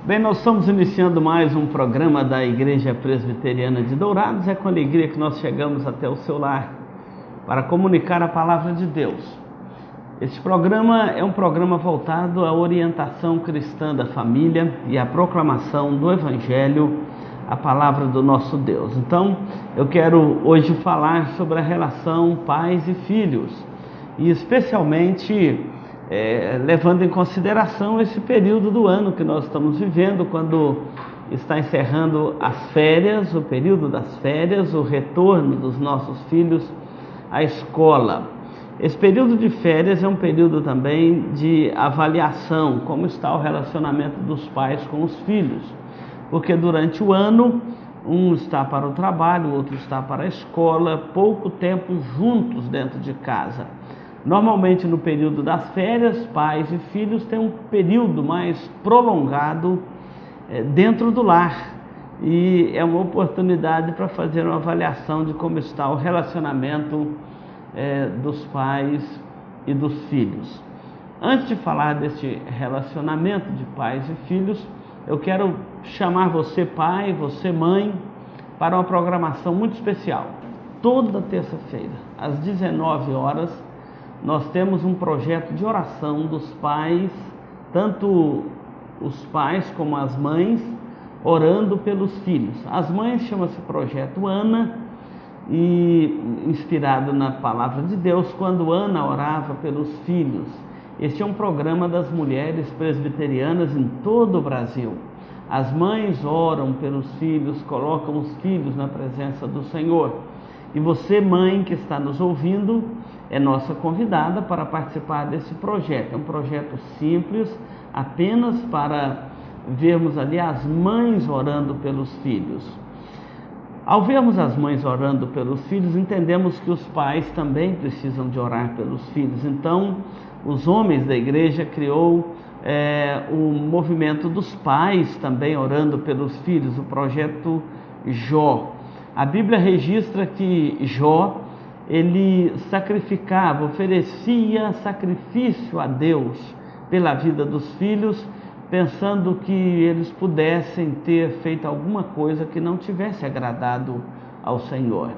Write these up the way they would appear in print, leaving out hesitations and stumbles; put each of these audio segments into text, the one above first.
Bem, nós estamos iniciando mais um programa da Igreja Presbiteriana de Dourados. É com alegria que nós chegamos até o seu lar para comunicar a palavra de Deus. Este programa é um programa voltado à orientação cristã da família e à proclamação do Evangelho, a palavra do nosso Deus. Então, eu quero hoje falar sobre a relação pais e filhos, e especialmente levando em consideração esse período do ano que nós estamos vivendo, quando está encerrando as férias, o período das férias, o retorno dos nossos filhos à escola. Esse período de férias é um período também de avaliação, como está o relacionamento dos pais com os filhos, porque durante o ano, um está para o trabalho, o outro está para a escola, pouco tempo juntos dentro de casa. Normalmente no período das férias, pais e filhos têm um período mais prolongado dentro do lar, e é uma oportunidade para fazer uma avaliação de como está o relacionamento dos pais e dos filhos. Antes de falar deste relacionamento de pais e filhos, eu quero chamar você pai, você mãe, para uma programação muito especial. Toda terça-feira, às 19 horas, nós temos um projeto de oração dos pais, tanto os pais como as mães, orando pelos filhos. As mães chama-se Projeto Ana, e inspirado na palavra de Deus, quando Ana orava pelos filhos. Este é um programa das mulheres presbiterianas em todo o Brasil. As mães oram pelos filhos, colocam os filhos na presença do Senhor. E você, mãe que está nos ouvindo, é nossa convidada para participar desse projeto. É um projeto simples, apenas para vermos ali as mães orando pelos filhos. Ao vermos as mães orando pelos filhos, entendemos que os pais também precisam de orar pelos filhos. Então, os homens da igreja criou o movimento dos pais também orando pelos filhos, o projeto Jó. A Bíblia registra que Jó, ele sacrificava, oferecia sacrifício a Deus pela vida dos filhos, pensando que eles pudessem ter feito alguma coisa que não tivesse agradado ao Senhor.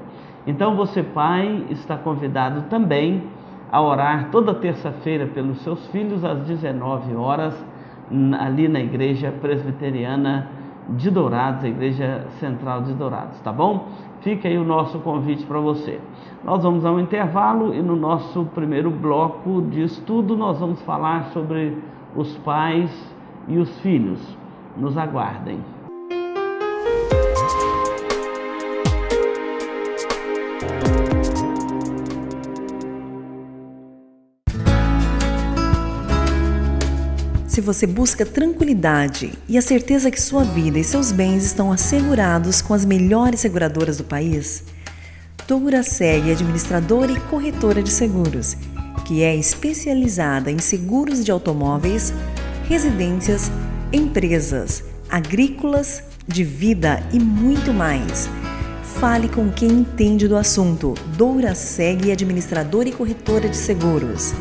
Então você, pai, está convidado também a orar toda terça-feira pelos seus filhos às 19 horas, ali na Igreja Presbiteriana de Dourados, a Igreja Central de Dourados, tá bom? Fica aí o nosso convite para você. Nós vamos a um intervalo e no nosso primeiro bloco de estudo nós vamos falar sobre os pais e os filhos. Nos aguardem. Se você busca tranquilidade e a certeza que sua vida e seus bens estão assegurados com as melhores seguradoras do país, Douraseg é administradora e corretora de seguros, que é especializada em seguros de automóveis, residências, empresas, agrícolas, de vida e muito mais. Fale com quem entende do assunto. Douraseg é administradora e corretora de seguros.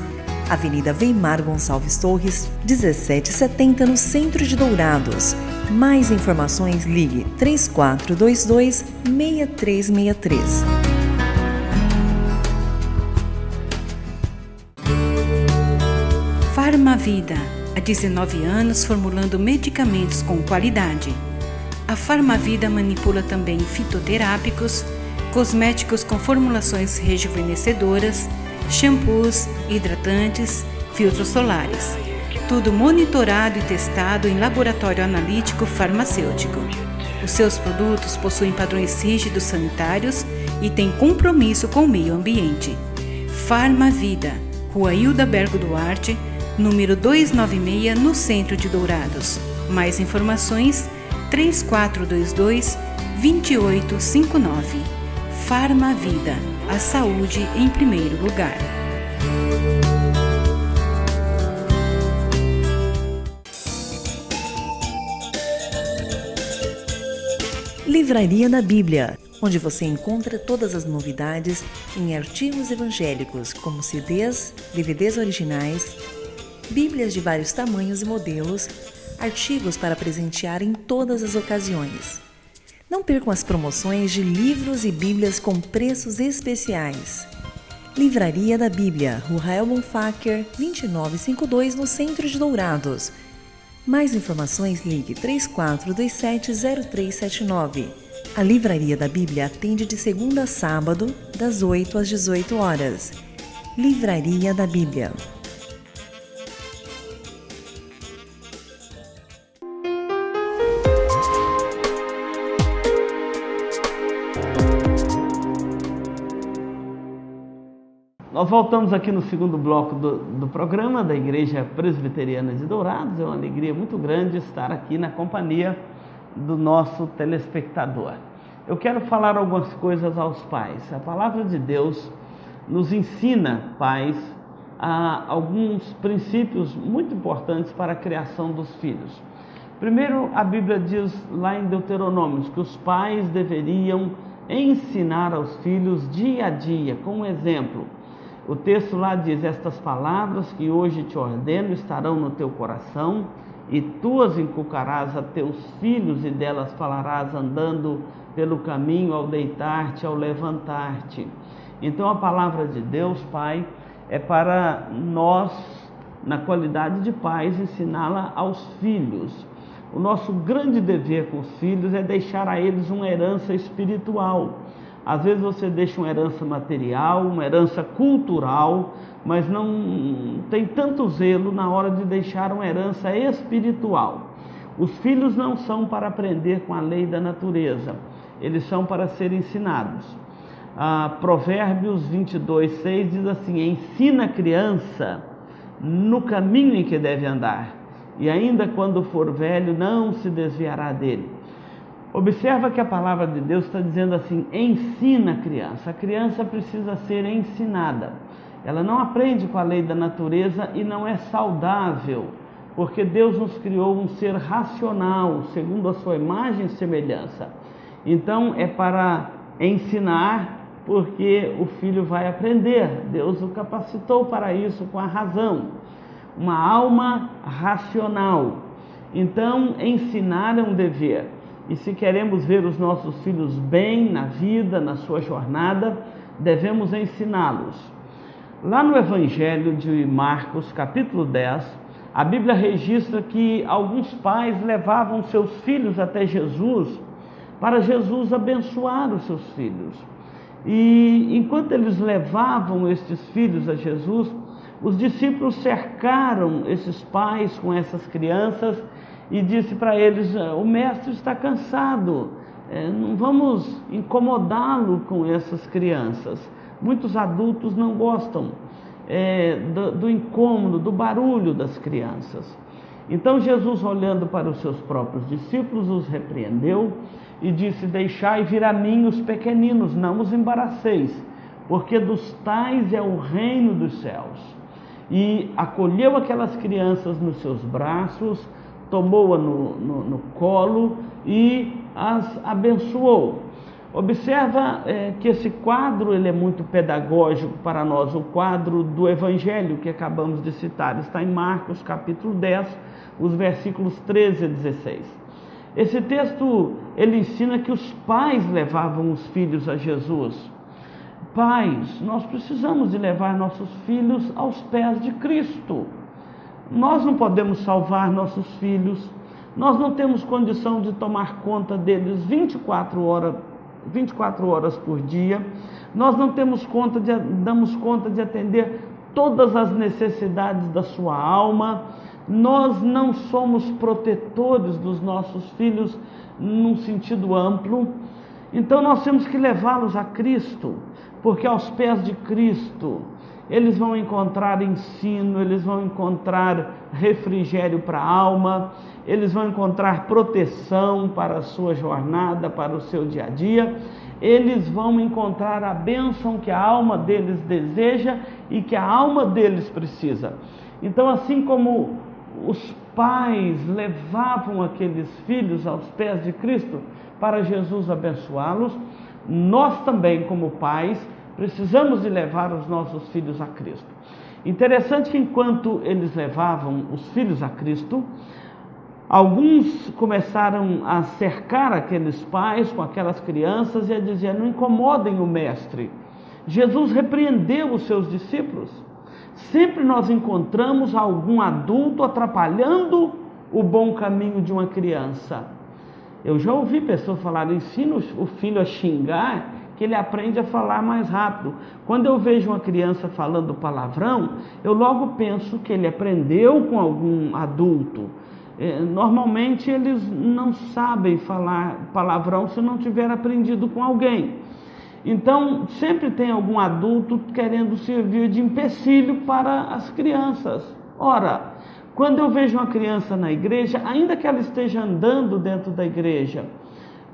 Avenida Weimar Gonçalves Torres, 1770, no centro de Dourados. Mais informações, ligue 3422-6363. Farmavida, há 19 anos formulando medicamentos com qualidade. A Farmavida manipula também fitoterápicos, cosméticos com formulações rejuvenescedoras, shampoos, hidratantes, filtros solares. Tudo monitorado e testado em laboratório analítico farmacêutico. Os seus produtos possuem padrões rígidos sanitários e têm compromisso com o meio ambiente. Farmavida, Rua Hilda Bergo Duarte, número 296, no centro de Dourados. Mais informações, 3422-2859. Farmavida, a saúde em primeiro lugar. Livraria da Bíblia, onde você encontra todas as novidades em artigos evangélicos, como CDs, DVDs originais, Bíblias de vários tamanhos e modelos, artigos para presentear em todas as ocasiões. Não percam as promoções de livros e Bíblias com preços especiais. Livraria da Bíblia, Rua Rael Bonfacker, 2952, no centro de Dourados. Mais informações, ligue 34270379. A Livraria da Bíblia atende de segunda a sábado, das 8 às 18 horas. Livraria da Bíblia. Nós voltamos aqui no segundo bloco do programa da Igreja Presbiteriana de Dourados. É uma alegria muito grande estar aqui na companhia do nosso telespectador. Eu quero falar algumas coisas aos pais. A palavra de Deus nos ensina, pais, alguns princípios muito importantes para a criação dos filhos. Primeiro, a Bíblia diz lá em Deuteronômio que os pais deveriam ensinar aos filhos dia a dia, com um exemplo. O texto lá diz: estas palavras que hoje te ordeno estarão no teu coração, e tu as inculcarás a teus filhos, e delas falarás andando pelo caminho, ao deitar-te, ao levantar-te. Então a palavra de Deus, Pai, é para nós, na qualidade de pais, ensiná-la aos filhos. O nosso grande dever com os filhos é deixar a eles uma herança espiritual. Às vezes você deixa uma herança material, uma herança cultural, mas não tem tanto zelo na hora de deixar uma herança espiritual. Os filhos não são para aprender com a lei da natureza, eles são para ser ensinados. Provérbios 22:6 diz assim: ensina a criança no caminho em que deve andar, e ainda quando for velho não se desviará dele. Observa que a palavra de Deus está dizendo assim: ensina a criança. A criança precisa ser ensinada. Ela não aprende com a lei da natureza e não é saudável, porque Deus nos criou um ser racional, segundo a sua imagem e semelhança. Então é para ensinar, porque o filho vai aprender. Deus o capacitou para isso com a razão, uma alma racional. Então ensinar é um dever. E se queremos ver os nossos filhos bem na vida, na sua jornada, devemos ensiná-los. Lá no Evangelho de Marcos, capítulo 10, a Bíblia registra que alguns pais levavam seus filhos até Jesus, para Jesus abençoar os seus filhos. E enquanto eles levavam estes filhos a Jesus, os discípulos cercaram esses pais com essas crianças e disse para eles: o mestre está cansado, não vamos incomodá-lo com essas crianças. Muitos adultos não gostam do incômodo, do barulho das crianças. Então Jesus, olhando para os seus próprios discípulos, os repreendeu e disse: deixai vir a mim os pequeninos, não os embaraceis, porque dos tais é o reino dos céus. E acolheu aquelas crianças nos seus braços, tomou-a no colo e as abençoou. Observa que esse quadro ele é muito pedagógico para nós, o quadro do Evangelho que acabamos de citar. Está em Marcos capítulo 10, os versículos 13 a 16. Esse texto ele ensina que os pais levavam os filhos a Jesus. Pais, nós precisamos de levar nossos filhos aos pés de Cristo. Nós não podemos salvar nossos filhos, nós não temos condição de tomar conta deles 24 horas por dia, nós não damos conta de atender todas as necessidades da sua alma, nós não somos protetores dos nossos filhos num sentido amplo. Então nós temos que levá-los a Cristo, porque aos pés de Cristo eles vão encontrar ensino, eles vão encontrar refrigério para a alma, eles vão encontrar proteção para a sua jornada, para o seu dia a dia, eles vão encontrar a bênção que a alma deles deseja e que a alma deles precisa. Então, assim como os pais levavam aqueles filhos aos pés de Cristo para Jesus abençoá-los, nós também, como pais, precisamos de levar os nossos filhos a Cristo. Interessante que enquanto eles levavam os filhos a Cristo, alguns começaram a cercar aqueles pais com aquelas crianças e a dizer: não incomodem o mestre. Jesus repreendeu os seus discípulos. Sempre nós encontramos algum adulto atrapalhando o bom caminho de uma criança. Eu já ouvi pessoas falarem: ensina o filho a xingar, que ele aprende a falar mais rápido. Quando eu vejo uma criança falando palavrão, eu logo penso que ele aprendeu com algum adulto. Normalmente eles não sabem falar palavrão se não tiver aprendido com alguém. Então sempre tem algum adulto querendo servir de empecilho para as crianças. Ora, quando eu vejo uma criança na igreja, ainda que ela esteja andando dentro da igreja,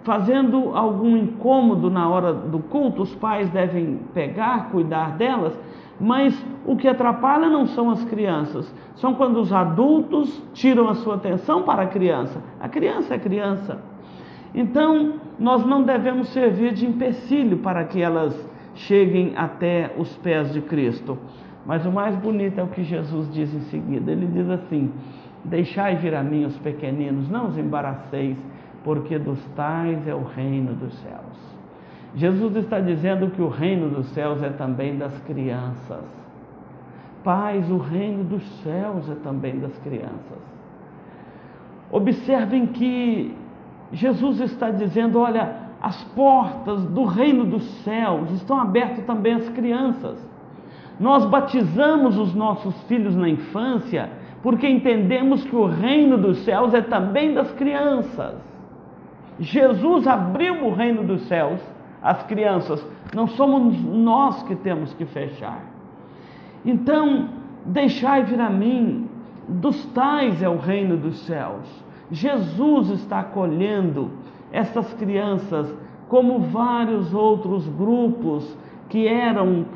fazendo algum incômodo na hora do culto, os pais devem pegar, cuidar delas, mas o que atrapalha não são as crianças, são quando os adultos tiram a sua atenção para a criança. A criança é criança. Então, nós não devemos servir de empecilho para que elas cheguem até os pés de Cristo. Mas o mais bonito é o que Jesus diz em seguida. Ele diz assim: deixai vir a mim os pequeninos, não os embaraceis, porque dos tais é o reino dos céus. Jesus está dizendo que o reino dos céus é também das crianças. Pais, o reino dos céus é também das crianças. Observem que Jesus está dizendo: olha, as portas do reino dos céus estão abertas também às crianças. Nós batizamos os nossos filhos na infância porque entendemos que o reino dos céus é também das crianças. Jesus abriu o reino dos céus às crianças, não somos nós que temos que fechar. Então, deixai vir a mim, dos tais é o reino dos céus. Jesus está acolhendo essas crianças, como vários outros grupos que eram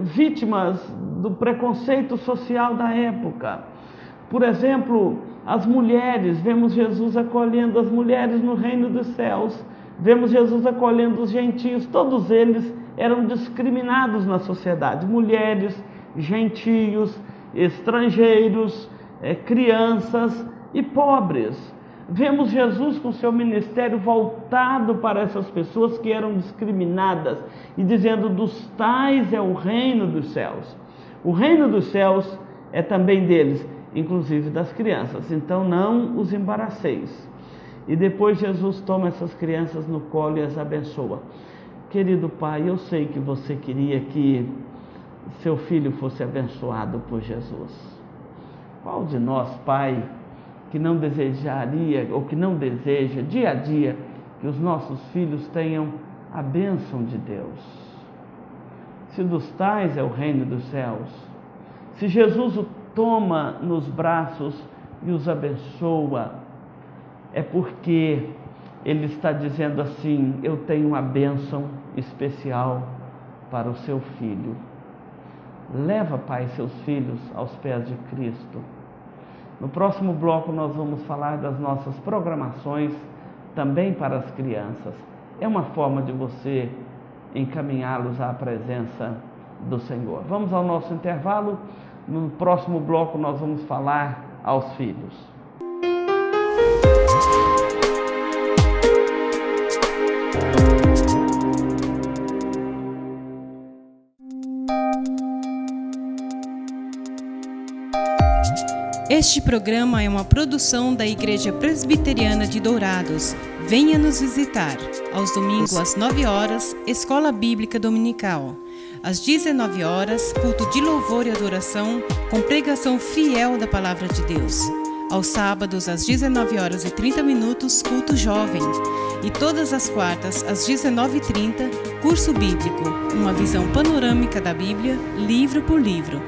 vítimas do preconceito social da época. Por exemplo, as mulheres, vemos Jesus acolhendo as mulheres no reino dos céus, vemos Jesus acolhendo os gentios, todos eles eram discriminados na sociedade: mulheres, gentios, estrangeiros, crianças e pobres. Vemos Jesus com seu ministério voltado para essas pessoas que eram discriminadas e dizendo: dos tais é o reino dos céus. O reino dos céus é também deles, inclusive das crianças. Então não os embaraceis. E depois Jesus toma essas crianças no colo e as abençoa. Querido Pai, eu sei que você queria que seu filho fosse abençoado por Jesus. Qual de nós, Pai, que não desejaria ou que não deseja dia a dia que os nossos filhos tenham a bênção de Deus? Se dos tais é o reino dos céus, se Jesus o toma nos braços e os abençoa, é porque Ele está dizendo assim: eu tenho uma bênção especial para o seu filho. Leva, Pai, seus filhos aos pés de Cristo. No próximo bloco nós vamos falar das nossas programações também para as crianças. É uma forma de você encaminhá-los à presença do Senhor. Vamos ao nosso intervalo. No próximo bloco nós vamos falar aos filhos. Este programa é uma produção da Igreja Presbiteriana de Dourados. Venha nos visitar. Aos domingos, às 9 horas, Escola Bíblica Dominical. Às 19 horas, culto de louvor e adoração, com pregação fiel da Palavra de Deus. Aos sábados, às 19 horas e 30 minutos, culto jovem. E todas as quartas, às 19h30, curso bíblico, uma visão panorâmica da Bíblia, livro por livro.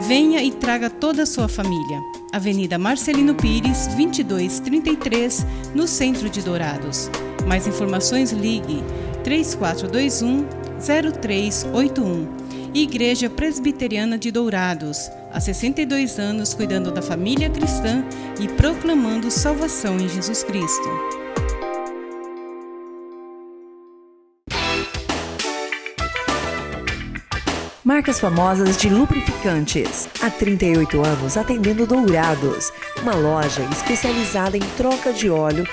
Venha e traga toda a sua família. Avenida Marcelino Pires, 2233, no centro de Dourados. Mais informações, ligue 3421-0381. Igreja Presbiteriana de Dourados, há 62 anos cuidando da família cristã e proclamando salvação em Jesus Cristo. Marcas Famosas de Lubrificantes. Há 38 anos atendendo Dourados, uma loja especializada em troca de óleo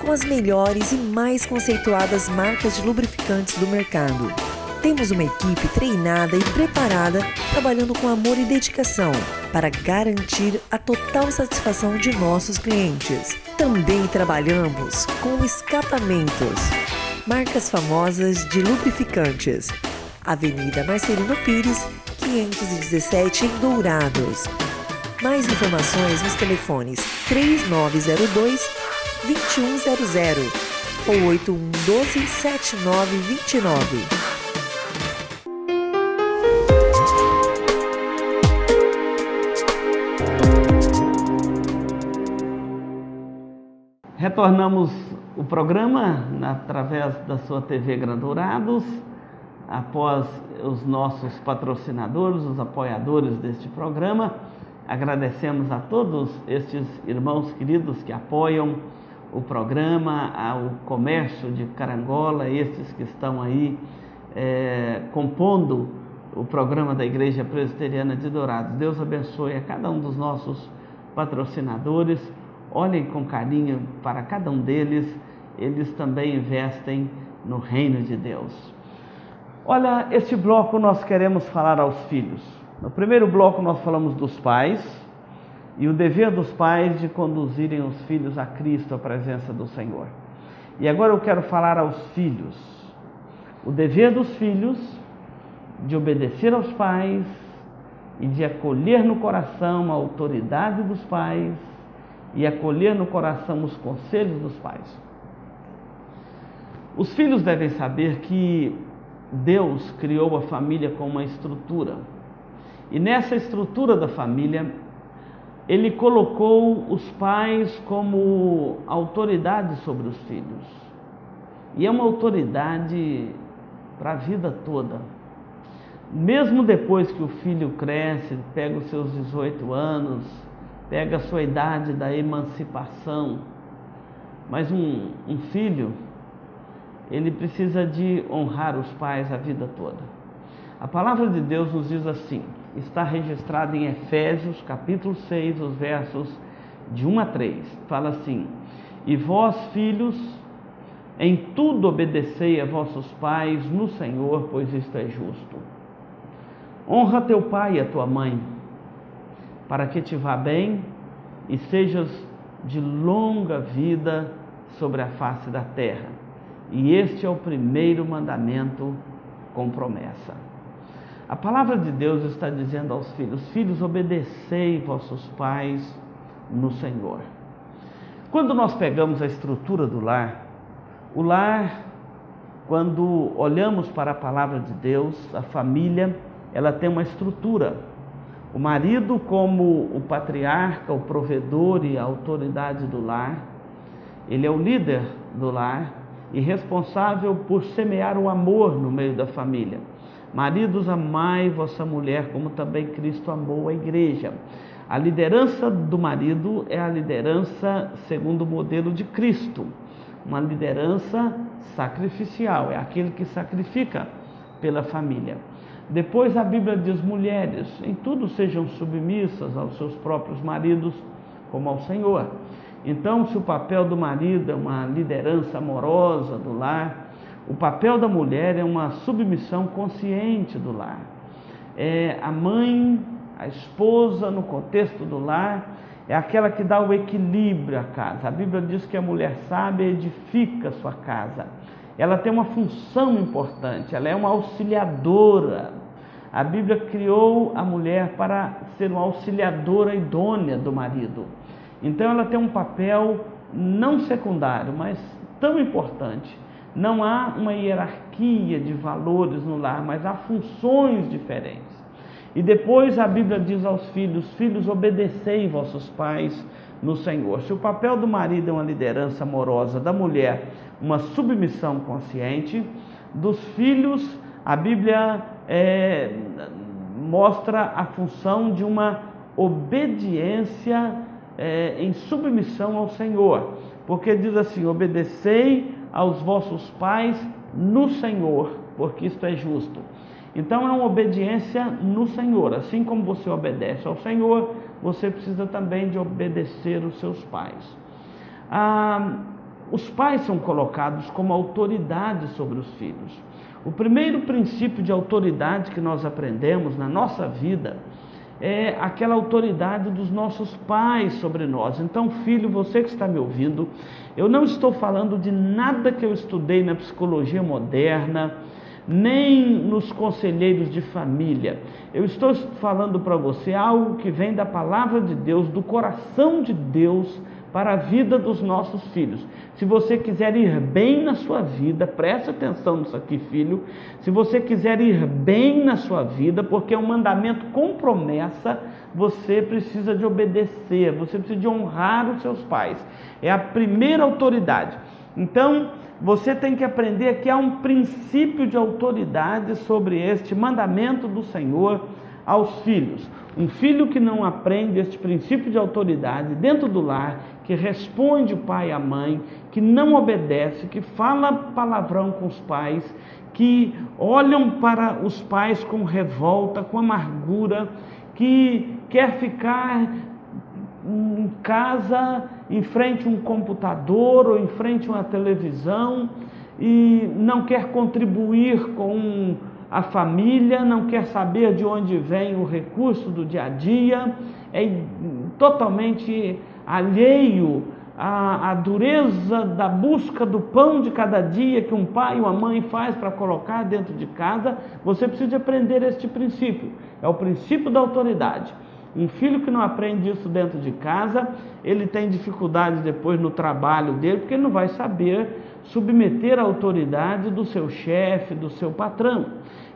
com as melhores e mais conceituadas marcas de lubrificantes do mercado. Temos uma equipe treinada e preparada, trabalhando com amor e dedicação para garantir a total satisfação de nossos clientes. Também trabalhamos com escapamentos. Marcas Famosas de Lubrificantes. Avenida Marcelino Pires, 517 em Dourados. Mais informações nos telefones 3902-2100 ou 8112-7929. Retornamos o programa através da sua TV Dourados, após os nossos patrocinadores, os apoiadores deste programa. Agradecemos a todos estes irmãos queridos que apoiam o programa, ao comércio de Carangola, estes que estão aí compondo o programa da Igreja Presbiteriana de Dourados. Deus abençoe a cada um dos nossos patrocinadores. Olhem com carinho para cada um deles, eles também investem no reino de Deus. Olha, este bloco nós queremos falar aos filhos. No primeiro bloco nós falamos dos pais e o dever dos pais de conduzirem os filhos a Cristo, a presença do Senhor. E agora eu quero falar aos filhos. O dever dos filhos de obedecer aos pais e de acolher no coração a autoridade dos pais e acolher no coração os conselhos dos pais. Os filhos devem saber que Deus criou a família com uma estrutura. E nessa estrutura da família, Ele colocou os pais como autoridade sobre os filhos. E é uma autoridade para a vida toda. Mesmo depois que o filho cresce, pega os seus 18 anos, pega a sua idade da emancipação, mas um filho, ele precisa de honrar os pais a vida toda. A palavra de Deus nos diz assim, está registrado em Efésios capítulo 6, os versos de 1 a 3, fala assim: e vós, filhos, em tudo obedecei a vossos pais no Senhor, pois isto é justo. Honra teu pai e a tua mãe, para que te vá bem e sejas de longa vida sobre a face da terra. E este é o primeiro mandamento com promessa. A palavra de Deus está dizendo aos filhos: filhos, obedecei vossos pais no Senhor. Quando nós pegamos a estrutura do lar, o lar, quando olhamos para a palavra de Deus, a família, ela tem uma estrutura. O marido, como o patriarca, o provedor e a autoridade do lar, ele é o líder do lar e responsável por semear o amor no meio da família. Maridos, amai vossa mulher, como também Cristo amou a igreja. A liderança do marido é a liderança segundo o modelo de Cristo, uma liderança sacrificial, é aquele que sacrifica pela família. Depois a Bíblia diz: mulheres, em tudo sejam submissas aos seus próprios maridos, como ao Senhor. Então, se o papel do marido é uma liderança amorosa do lar, o papel da mulher é uma submissão consciente do lar. A mãe, a esposa, no contexto do lar, é aquela que dá o equilíbrio à casa. A Bíblia diz que a mulher sábia edifica a sua casa. Ela tem uma função importante, ela é uma auxiliadora. A Bíblia criou a mulher para ser uma auxiliadora idônea do marido. Então ela tem um papel não secundário, mas tão importante. Não há uma hierarquia de valores no lar, mas há funções diferentes. E depois a Bíblia diz aos filhos: filhos, obedecei vossos pais no Senhor. Se o papel do marido é uma liderança amorosa, da mulher uma submissão consciente, dos filhos a Bíblia mostra a função de uma obediência em submissão ao Senhor, porque diz assim: obedecei aos vossos pais no Senhor, porque isto é justo. Então é uma obediência no Senhor. Assim como você obedece ao Senhor, você precisa também de obedecer os seus pais. Os pais são colocados como autoridade sobre os filhos. O primeiro princípio de autoridade que nós aprendemos na nossa vida é aquela autoridade dos nossos pais sobre nós. Então, filho, você que está me ouvindo, eu não estou falando de nada que eu estudei na psicologia moderna, nem nos conselheiros de família. Eu estou falando para você algo que vem da palavra de Deus, do coração de Deus para a vida dos nossos filhos. Se você quiser ir bem na sua vida, preste atenção nisso aqui, filho. Se você quiser ir bem na sua vida, porque é um mandamento com promessa, você precisa de obedecer, você precisa de honrar os seus pais. É a primeira autoridade. Então, você tem que aprender que há um princípio de autoridade sobre este mandamento do Senhor aos filhos. Um filho que não aprende este princípio de autoridade dentro do lar, que responde o pai e a mãe, que não obedece, que fala palavrão com os pais, que olham para os pais com revolta, com amargura, que quer ficar em casa, em frente a um computador ou em frente a uma televisão e não quer contribuir com a família, não quer saber de onde vem o recurso do dia a dia, é totalmente alheio à dureza da busca do pão de cada dia que um pai e uma mãe faz para colocar dentro de casa. Você precisa aprender este princípio, é o princípio da autoridade. Um filho que não aprende isso dentro de casa, ele tem dificuldade depois no trabalho dele, porque ele não vai saber submeter a autoridade do seu chefe, do seu patrão.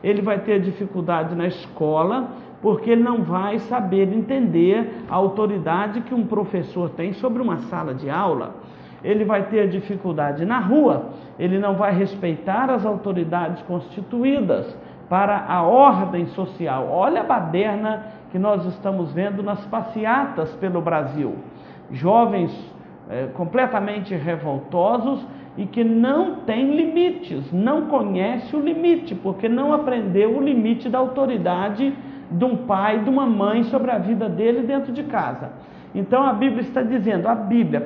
Ele vai ter dificuldade na escola, porque ele não vai saber entender a autoridade que um professor tem sobre uma sala de aula. Ele vai ter dificuldade na rua, ele não vai respeitar as autoridades constituídas para a ordem social. Olha a baderna que nós estamos vendo nas passeatas pelo Brasil. Jovens completamente revoltosos e que não têm limites, não conhece o limite, porque não aprendeu o limite da autoridade de um pai, de uma mãe sobre a vida dele dentro de casa. Então a Bíblia está dizendo, a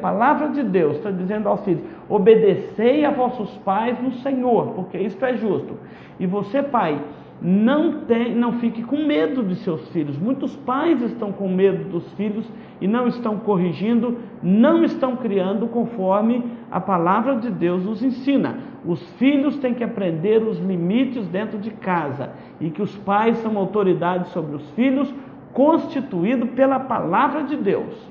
palavra de Deus está dizendo aos filhos, obedecei a vossos pais no Senhor, porque isto é justo. E você, pai, não fique com medo de seus filhos. Muitos pais estão com medo dos filhos e não estão corrigindo, não estão criando conforme a palavra de Deus nos ensina. Os filhos têm que aprender os limites dentro de casa e que os pais são autoridade sobre os filhos, constituído pela palavra de Deus.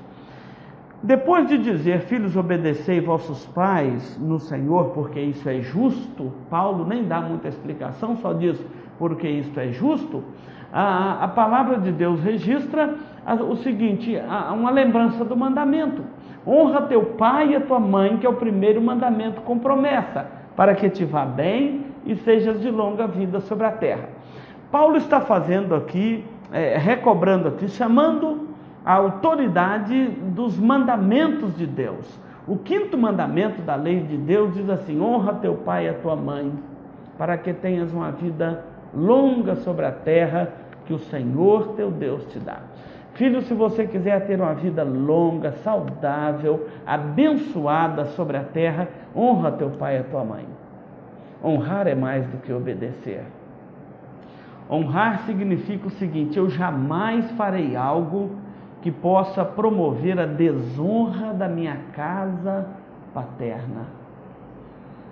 Depois de dizer, filhos, obedecei vossos pais no Senhor, porque isso é justo, Paulo nem dá muita explicação, só diz, porque isto é justo. A palavra de Deus registra o seguinte, uma lembrança do mandamento. Honra teu pai e a tua mãe, que é o primeiro mandamento com promessa, para que te vá bem e sejas de longa vida sobre a terra. Paulo está fazendo aqui, recobrando aqui, chamando a autoridade dos mandamentos de Deus. O quinto mandamento da lei de Deus diz assim, honra teu pai e a tua mãe, para que tenhas uma vida longa sobre a terra que o Senhor teu Deus te dá. Filho, se você quiser ter uma vida longa, saudável, abençoada sobre a terra, honra teu pai e a tua mãe. Honrar é mais do que obedecer. Honrar significa o seguinte, eu jamais farei algo que possa promover a desonra da minha casa paterna.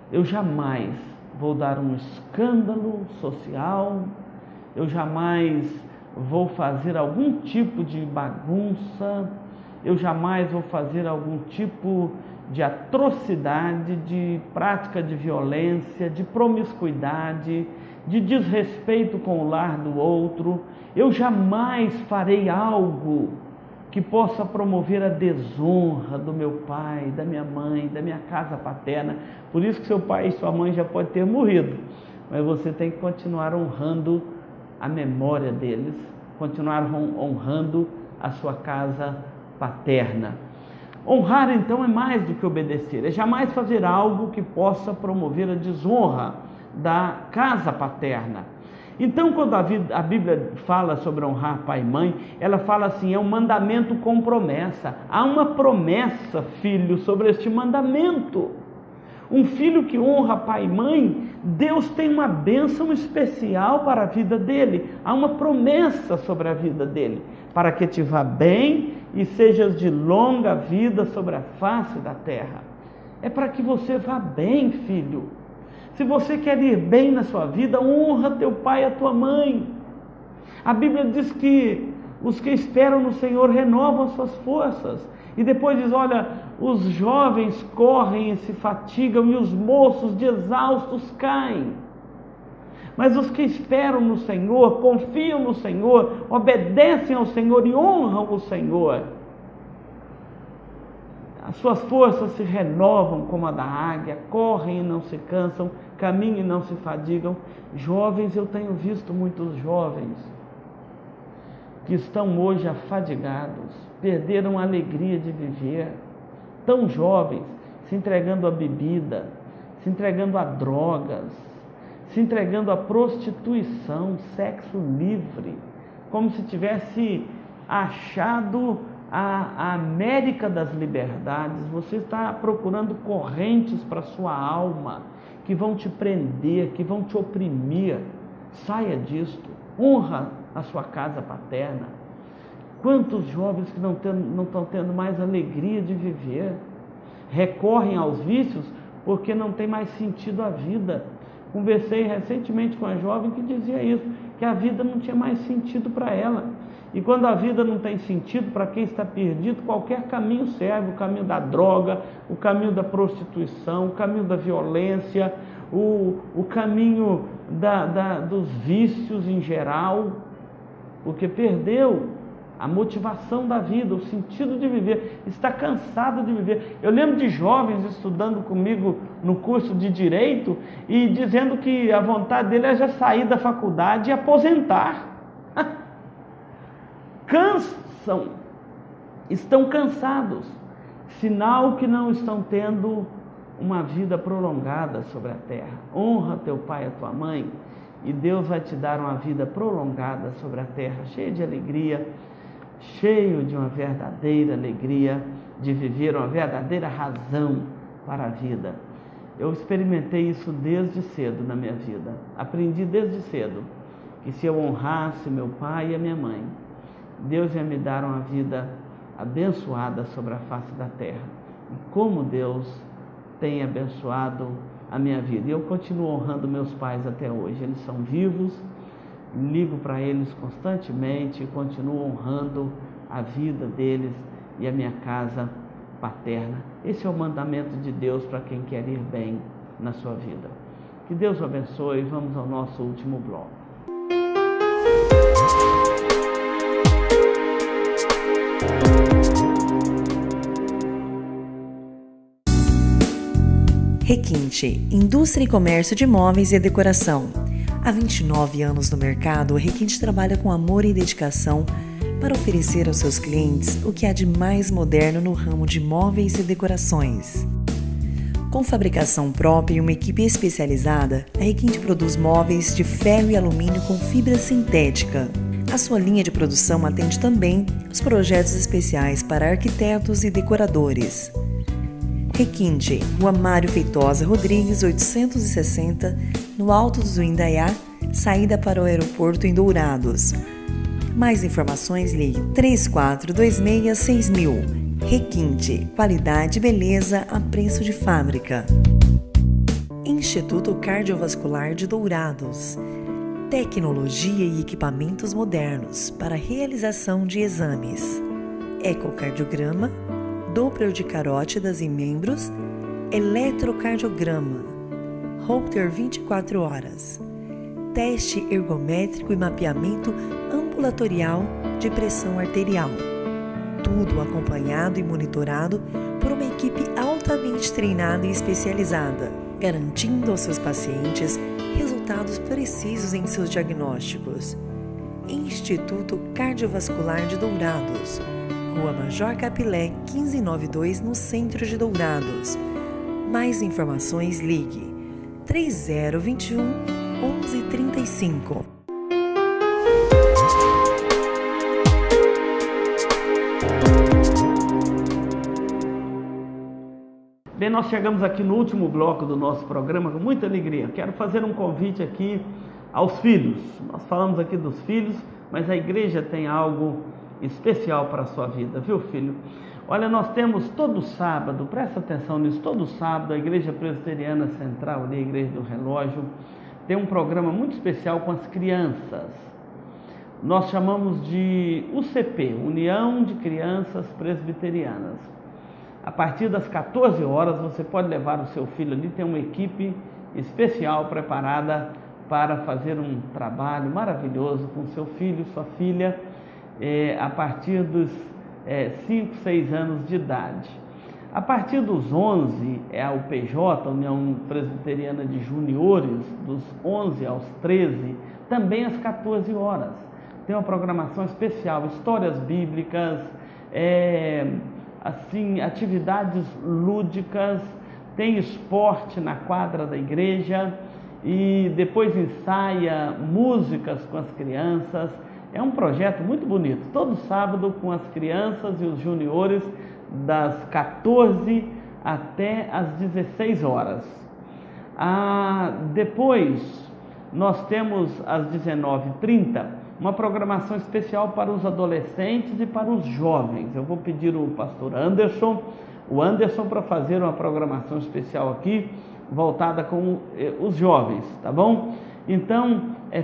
Eu jamais vou dar um escândalo social, eu jamais vou fazer algum tipo de bagunça, eu jamais vou fazer algum tipo de atrocidade, de prática de violência, de promiscuidade, de desrespeito com o lar do outro. Eu jamais farei algo que possa promover a desonra do meu pai, da minha mãe, da minha casa paterna. Por isso que seu pai e sua mãe já podem ter morrido, mas você tem que continuar honrando a memória deles, continuar honrando a sua casa paterna. Honrar então é mais do que obedecer, é jamais fazer algo que possa promover a desonra da casa paterna. Então, quando a Bíblia fala sobre honrar pai e mãe, ela fala assim, é um mandamento com promessa. Há uma promessa, filho, sobre este mandamento. Um filho que honra pai e mãe, Deus tem uma bênção especial para a vida dele. Há uma promessa sobre a vida dele, para que te vá bem e sejas de longa vida sobre a face da terra. É para que você vá bem, filho. Se você quer ir bem na sua vida, honra teu pai e a tua mãe. A Bíblia diz que os que esperam no Senhor renovam suas forças. E depois diz, olha, os jovens correm e se fatigam e os moços de exaustos caem. Mas os que esperam no Senhor, confiam no Senhor, obedecem ao Senhor e honram o Senhor, as suas forças se renovam como a da águia, correm e não se cansam, caminham e não se fadigam. Jovens, eu tenho visto muitos jovens que estão hoje afadigados, perderam a alegria de viver, tão jovens, se entregando à bebida, se entregando a drogas, se entregando à prostituição, sexo livre, como se tivesse achado a América das liberdades. Você está procurando correntes para a sua alma, que vão te prender, que vão te oprimir. Saia disto, honra a sua casa paterna. Quantos jovens que não estão tendo mais alegria de viver, recorrem aos vícios porque não tem mais sentido a vida. Conversei recentemente com uma jovem que dizia isso, que a vida não tinha mais sentido para ela. E quando a vida não tem sentido, para quem está perdido, qualquer caminho serve. O caminho da droga, o caminho da prostituição, o caminho da violência, o caminho dos vícios em geral, porque perdeu a motivação da vida, o sentido de viver, está cansado de viver. Eu lembro de jovens estudando comigo no curso de Direito e dizendo que a vontade dele é já sair da faculdade e aposentar. Cansam, estão cansados, sinal que não estão tendo uma vida prolongada sobre a terra. Honra teu pai e a tua mãe e Deus vai te dar uma vida prolongada sobre a terra, cheia de alegria, cheio de uma verdadeira alegria de viver, uma verdadeira razão para a vida. Eu experimentei isso desde cedo na minha vida, aprendi desde cedo que se eu honrasse meu pai e a minha mãe, Deus ia me dar uma vida abençoada sobre a face da terra. E como Deus tem abençoado a minha vida. E eu continuo honrando meus pais até hoje. Eles são vivos, ligo para eles constantemente e continuo honrando a vida deles e a minha casa paterna. Esse é o mandamento de Deus para quem quer ir bem na sua vida. Que Deus o abençoe. Vamos ao nosso último bloco. Requinte, indústria e comércio de móveis e decoração. Há 29 anos no mercado, o Requinte trabalha com amor e dedicação para oferecer aos seus clientes o que há de mais moderno no ramo de móveis e decorações. Com fabricação própria e uma equipe especializada, a Requinte produz móveis de ferro e alumínio com fibra sintética. A sua linha de produção atende também os projetos especiais para arquitetos e decoradores. Requinte, Rua Mário Feitosa Rodrigues, 860, no Alto do Indaiá, saída para o aeroporto em Dourados. Mais informações, ligue 34266000. Requinte, qualidade e beleza a preço de fábrica. Instituto Cardiovascular de Dourados. Tecnologia e equipamentos modernos para realização de exames. Ecocardiograma, Doppler de carótidas e membros, eletrocardiograma, Holter 24 horas, teste ergométrico e mapeamento ambulatorial de pressão arterial. Tudo acompanhado e monitorado por uma equipe altamente treinada e especializada, garantindo aos seus pacientes resultados precisos em seus diagnósticos. Instituto Cardiovascular de Dourados, Rua Major Capilé, 1592, no centro de Dourados. Mais informações, ligue 3021 1135. Bem, nós chegamos aqui no último bloco do nosso programa com muita alegria. Quero fazer um convite aqui aos filhos. Nós falamos aqui dos filhos, mas a igreja tem algo especial para a sua vida, viu, filho? Olha, nós temos todo sábado, presta atenção nisso, todo sábado a Igreja Presbiteriana Central, ali, a Igreja do Relógio, tem um programa muito especial com as crianças. Nós chamamos de UCP, União de Crianças Presbiterianas. A partir das 14 horas você pode levar o seu filho ali, tem uma equipe especial preparada para fazer um trabalho maravilhoso com seu filho, sua filha, a partir dos 5, 6 anos de idade. A partir dos 11 é a UPJ, União Presbiteriana de Juniores, dos 11 aos 13, também às 14 horas. Tem uma programação especial, histórias bíblicas, assim, atividades lúdicas, tem esporte na quadra da igreja e depois ensaia músicas com as crianças. É um projeto muito bonito, todo sábado com as crianças e os juniores, das 14 até as 16 horas. Depois, nós temos às 19h30 uma programação especial para os adolescentes e para os jovens. Eu vou pedir o pastor Anderson, para fazer uma programação especial aqui, voltada com os jovens, tá bom? Então,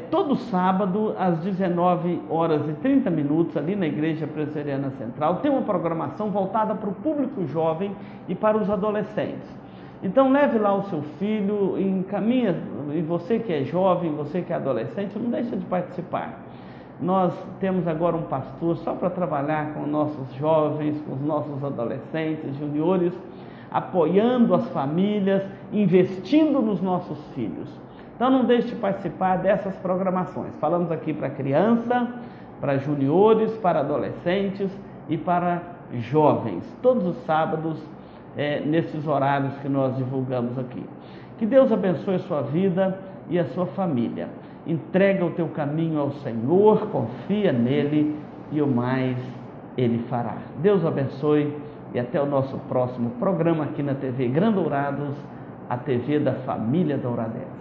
todo sábado, às 19h30, ali na Igreja Presbiteriana Central, tem uma programação voltada para o público jovem e para os adolescentes. Então, leve lá o seu filho, encaminha, e você que é jovem, você que é adolescente, não deixa de participar. Nós temos agora um pastor só para trabalhar com nossos jovens, com os nossos adolescentes, juniores, apoiando as famílias, investindo nos nossos filhos. Então não deixe de participar dessas programações. Falamos aqui para criança, para juniores, para adolescentes e para jovens, todos os sábados, nesses horários que nós divulgamos aqui. Que Deus abençoe a sua vida e a sua família. Entrega o teu caminho ao Senhor, confia nele e o mais ele fará. Deus abençoe e até o nosso próximo programa aqui na TV Gran Dourados, a TV da família Douradense.